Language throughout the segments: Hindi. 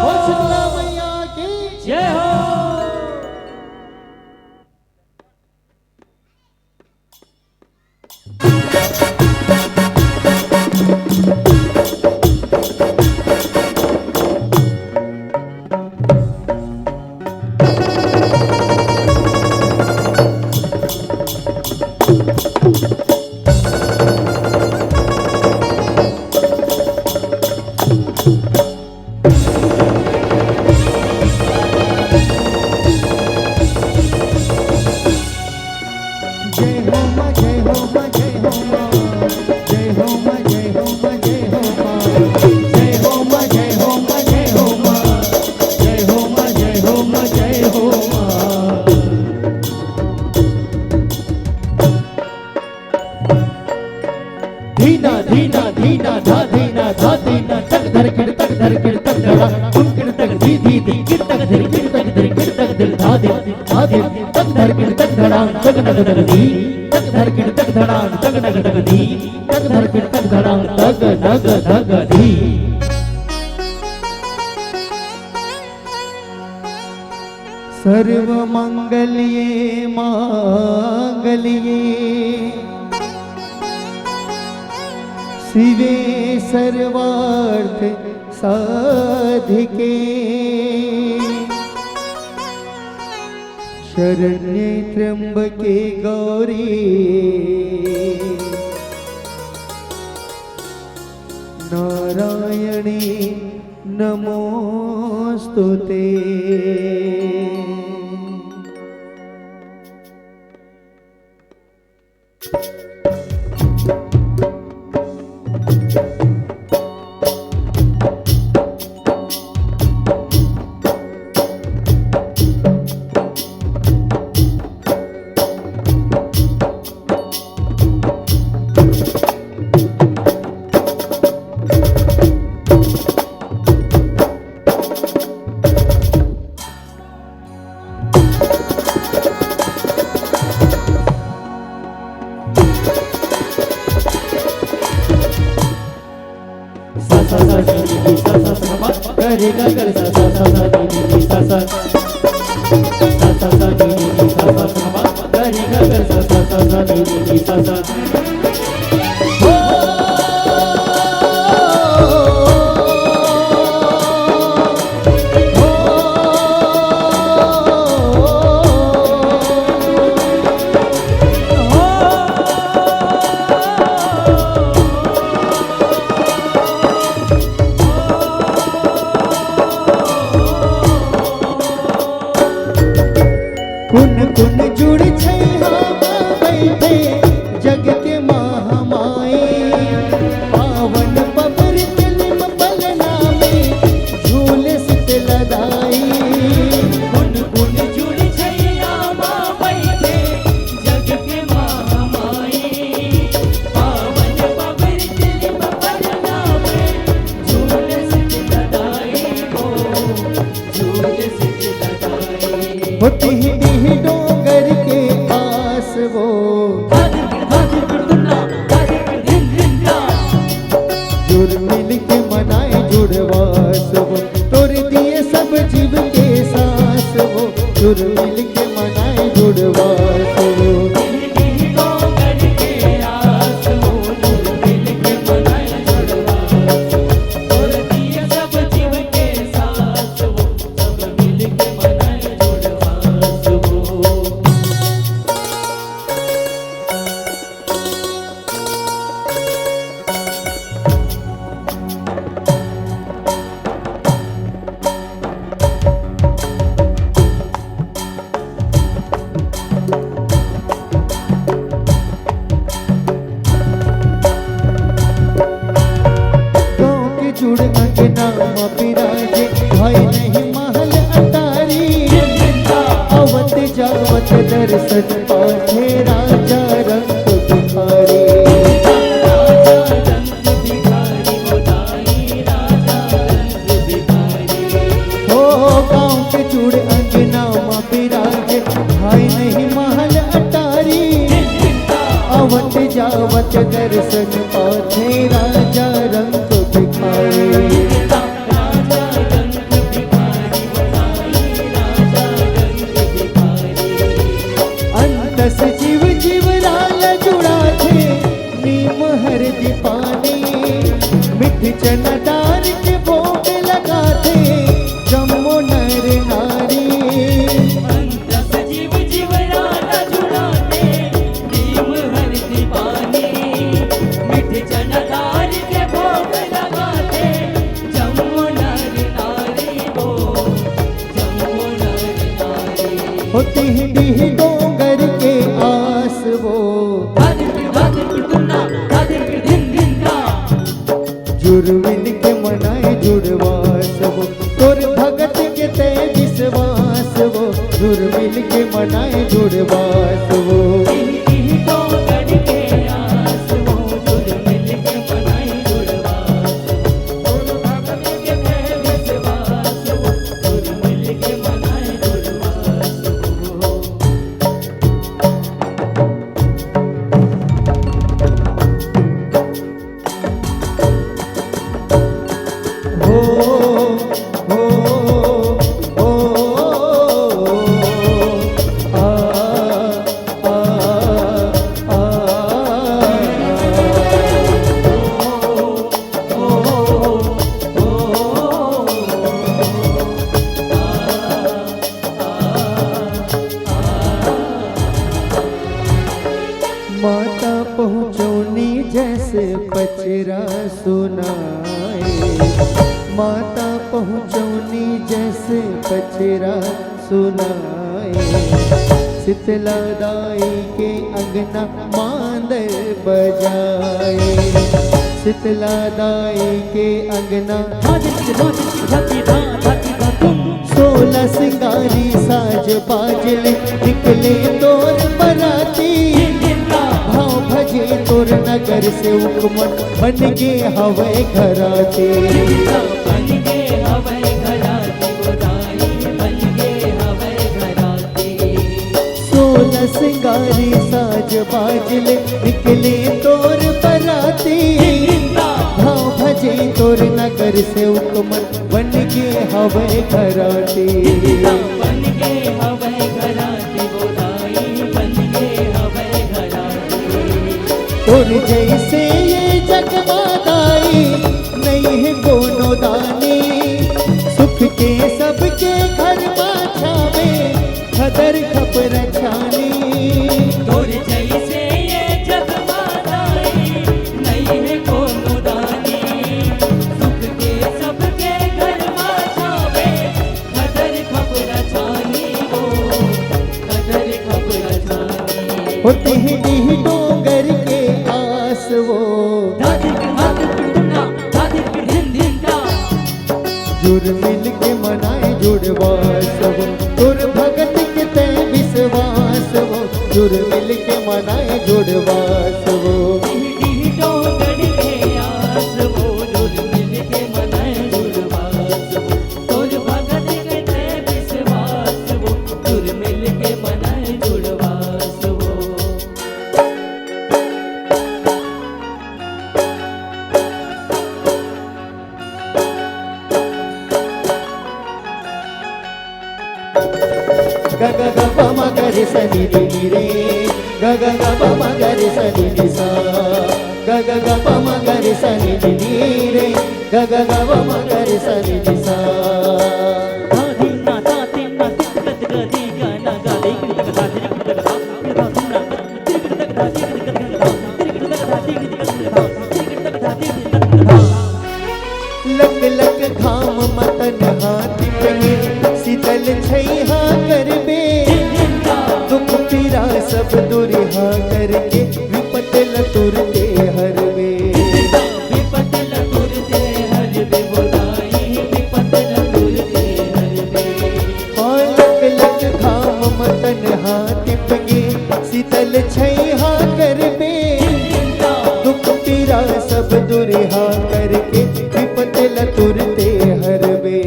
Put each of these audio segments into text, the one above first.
बोल शीतला मैया की जय हो। धीना धीना धीना धा धीना धा धीना तक धर किड़ तक धर किड़ तक धड़ा तुम किड़ तक धी धी धी किड़ तक धर किड़ तक धर किड़ तक दिल धा दे तक धर किड़ तक धड़ा तक नग नग धी तक धर किड़ तक धड़ा तक नग नग धी तक धर किड़ तक धड़ा तक नग नग धी। सर्व मंगल्ये मांगल्ये शिवे सर्वार्थ साधिके शरण्ये त्र्यंबके गौरी नारायणी नमोस्तुते। रे गा गा सा सा सा सा नी नी सा सा सा सा सा नी नी सा सा सा गा रे गा गा सा सा सा सा नी नी सा सा। कुन कुन जुड़ छैहा बैठे जग के महामाई पावन पबर तिलम पलना में झूले शीतल दाई। कुन कुन जुड़ छैया बैठे जग के महामाई पावन पबर तिलम पलना में झूले शीतल दाई हो झूले शीतल दाई। होती ही डोंगर के पास वो जुड़ मिल के मनाए जुड़वास वो तोड़ दिए सब जीव के सांस वो जुड़ मिल के मनाए जुड़वास वो। जुड़ अंगना पिराजे भाई नहीं महल अटारी आवत जावत दर्शन पाछे राजा रंग भिखारी। हो गाँव के जुड़ अंगना पिराजे भाई नहीं महल अटारी आवत जावत दर्शन पाछे राजा रंग भिखारी। जनादार के भोग लगाते जम्मो नर नारी। अंत सजीव जीवराना जुड़ाते नीम हरदि पानी, मिठ जनादार के भोग लगाते जम्मो नर नारी हो, जम्मो नर नारी। होती ही डोंगर के आस वो धादिर दुन्ना धादिर दिन दिन का, जुर्मिल के मनाए जुड़वास वो तोर भगत के ते विश्वास वो, जुर्मिल के मनाए जुड़वास वो। तो गढ़ के आस वो जुड़ मिल के मनाई जुड़वास, और भगत के थे विश्वास वो जुड़ मिल के मनाई जुड़वास वो। हो हो हो आ आ माता पहुँचौनी जैसे पचरा सुनाए, माता पहुँचौनी जैसे पचरा सुनाए। शीतला दाई के अंगना मांदर बजाए, शीतला दाई के अंगना सोलह सिंगारी साज बाजले निकले तोर बराती। भाव भजे तोर नगर से उपमन बन गे हवे घराते। बन गे हवे घराती गोदाई, बन गे हवे घराती। सोलह सिंगारी साज बाजले निकले तोर बराती। भाव भजे तोर नगर से उपमन बन गे हवे घराते। बन गे हवे घराती गोदाई, बन गे हवे घराती। और जैसे ये जगमादाई नहीं है कोनो दानी, सुख के सबके घर छावे खदर खपर छानी। तोर जैसे ये जगमादाई नहीं है कोनो दानी, सुख के सबके घर छावे खदर खपर छानी हो, खदर खपर छानी। होते ही डोंगर के आस वो धादिर दुन्ना धादिर दिन दिन का, जुर्मिल के मनाए जुड़वास वो तोर भगत के ते विश्वास वो, जुर्मिल के मनाए जुड़वास वो। तो गढ़ के आस वो जुड़ मिल के मनाए जुड़वास वो, तोर भगत के थे विश्वास वो जुड़ मिल के मनाए जुड़वास वो। ग ग ग प म ग रे स नि रि रे, ग ग ग प म ग रे स नि रि सा, ग ग ग प म ग रे स नि रि रे, ग ग ग प म ग रे स नि रि सा। धादिन्ना धादिन्ना तिकट गदी गाना गादी तक धादिर तक धादिर धादिन्ना तिकट तक धादिर तक तिकट तक धादिर तक धादिर लक लक घाम मतन हाथ पे शीतल छैहा करबे। दुख पीरा सब दुरिहा करके विपत लतुरते हरवे। विपत लतुरते हरवे बोलाई, विपत लतुरते हरवे। और लक लक घाम मतन हाथ पे शीतल छैहा करबे। दुख पीरा सब दुरिहा करके विपत लतुरते हरवे।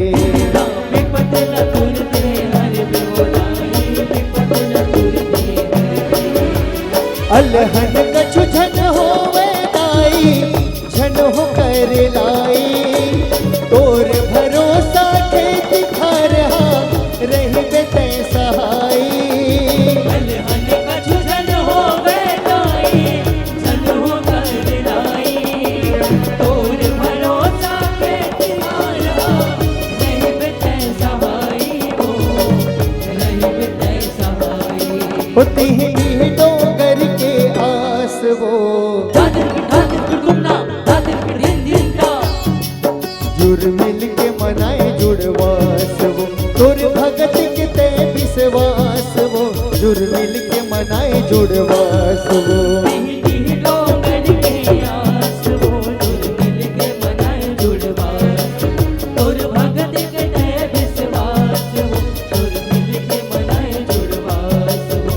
विपत लतुरते हरवे बोलाई, विपत लतुरते हरवे। अलहन कछु झन होवे दाई, झन हो कर लाई। तोर भरोसा खेत खरहा रहबे तै सहाई। अलहन कछु झन होवे दाई, झन हो कर लाई। तोर भरोसा होते हैं ये डोंगर के आस वो दादर गुन्ना दादर दिन दिन का जुड़ मिल के मनाए जुड़वास वो तोर भगत के ते विश्वास वो जुड़ मिल के मनाए जुड़वास वो टिह डोंगर के आस वो जुड़ मिल के मनाए जुड़वास तोर भगत के ते विश्वास वो जुड़ मिल के मनाए जुड़वास वो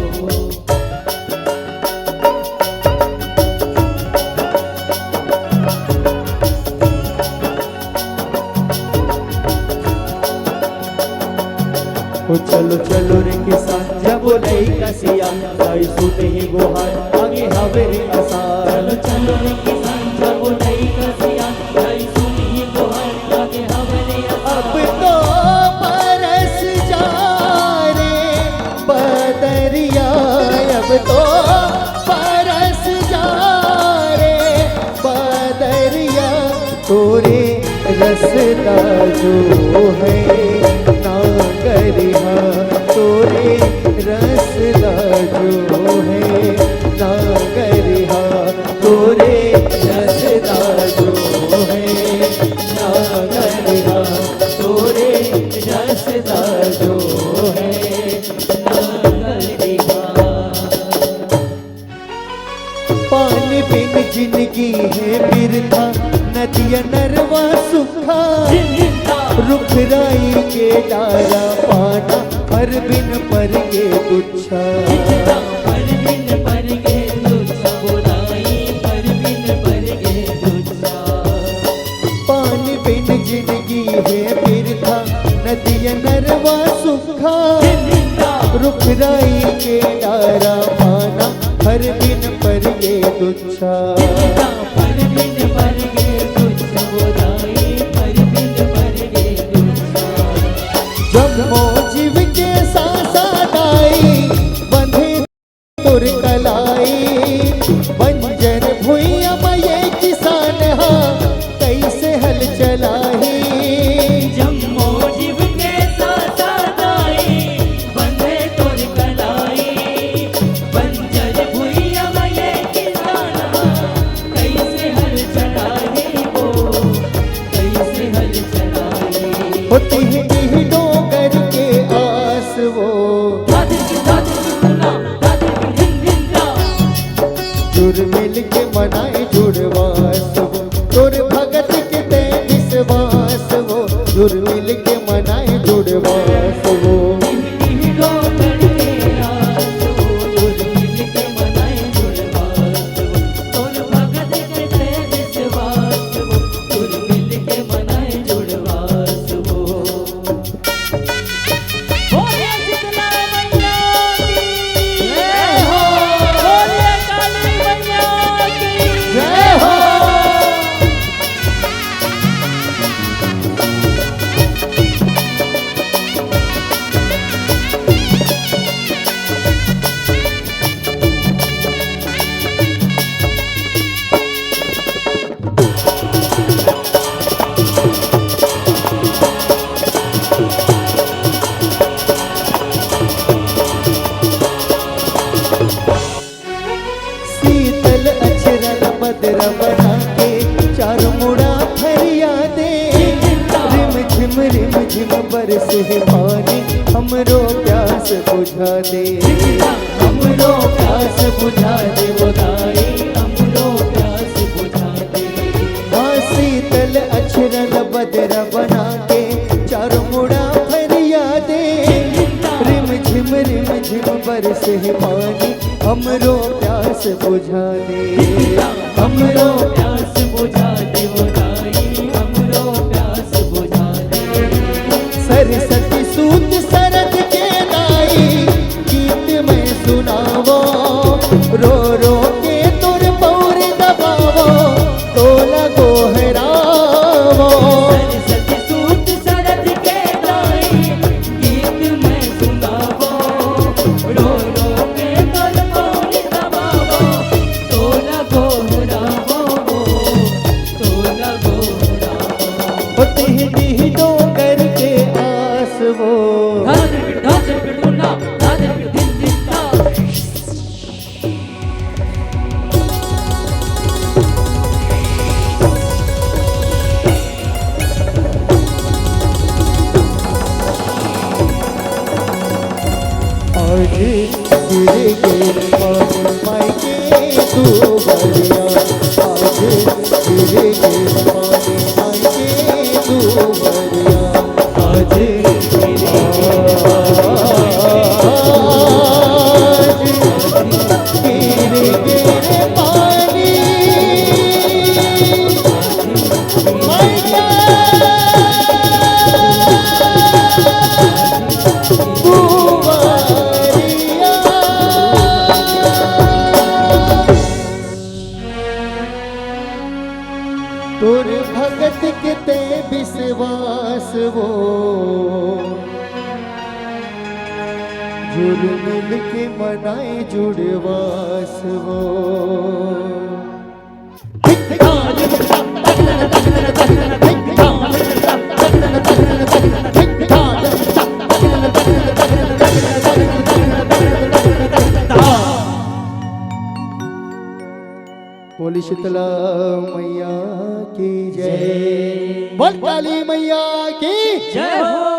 ओ चलो चलो रे किसान जब लई कसिया ताई सुते ही गोहार आगे हवे रे आसार चलो रे किसान जब नहीं कसिया नहीं सुनी तो हर आगे हमने अब तो बरस जा रे बदरिया अब तो बरस जा रे बदरिया तोरे रसदा जो है नागरिया तोरे रसदा जो है नागरिया तोरे रसदा जो है नागरिया तोरे रसदा जो है पानी बिन जिंदगी है बिरथा नदिया नरवा सुखा रुख राई के डारा पाना हर बिन पर के गुच्छा पर बिन पर के तुझा बुराई पर बिन पर के तुझा पानी बिन जिंदगी है बिरथा नदिया नरवा सुखा रुख राई के डारा पाना हर बिन पर के गुच्छा पर बिन पर के तुझा बुराई पर बिन पर के तुझा जब हो जीव के सासादाई बंधे तुर कलाई बंजर भुइया ये किसान हा कैसे हल चलाही जम्मो जीव के साथ दाई बंधे तोर कलाई बंजर भुइया ये किसाना कैसे हल चलाही वो कैसे हल चलाही होती है यही डोंगर के आस वो दादर गुन्ना दादर दिन दिन का जुड़ मिल के मनाए जुड़वास वो तोर भगत के ते विश्वास वो जुड़ मिल के मनाए जुड़वास वो टिह डोंगर के आस वो जुड़ मिल के मनाए जुड़वास वो तोर भगत के ते विश्वास वो जुड़ मिल के मनाए जुड़वास वो बोलिए शीतला मैया की जय हो बोलिए काली मैया की जय हो शीतल अचरन बदरा बना के चार मुड़ा फरिया दे रिम झिम बरस है पानी हमरो प्यास बुझा दे हमरो प्यास बुझा दे वो दाई हमरो प्यास बुझा दे हाँ शीतल अचरन बदरा बना के चार मुड़ा फरिया दे रिम झिम बरस है पानी हमरो प्यास बुझा दे हमरो प्यास बुझा दे वो दाई हमरो प्यास बुझा दे सरस्वती सूत शरद के दाई गीत में सुनावो रो रो के तुर पौर दबावो तोला गोहरावो सरस्वती सूत शरद के दाई गीत में सुनावो रो रो के तोर पौर दबावो तोला गोहरावो तोला गोहरावो होते हैं दी डोंगर के आस वो दादर गुन्ना दादर दिन दिन का आज गिर गिर पानी मायके तू बढ़िया आज गिर गिर पानी मायके तू बढ़िया आज गिरे गिर गिर पानी मायके तोर भगत के ते विश्वास वो जुड़ मिल के मनाए जुड़वास वो बोली शीतला मैया की जय बोल काली मैया की जय हो।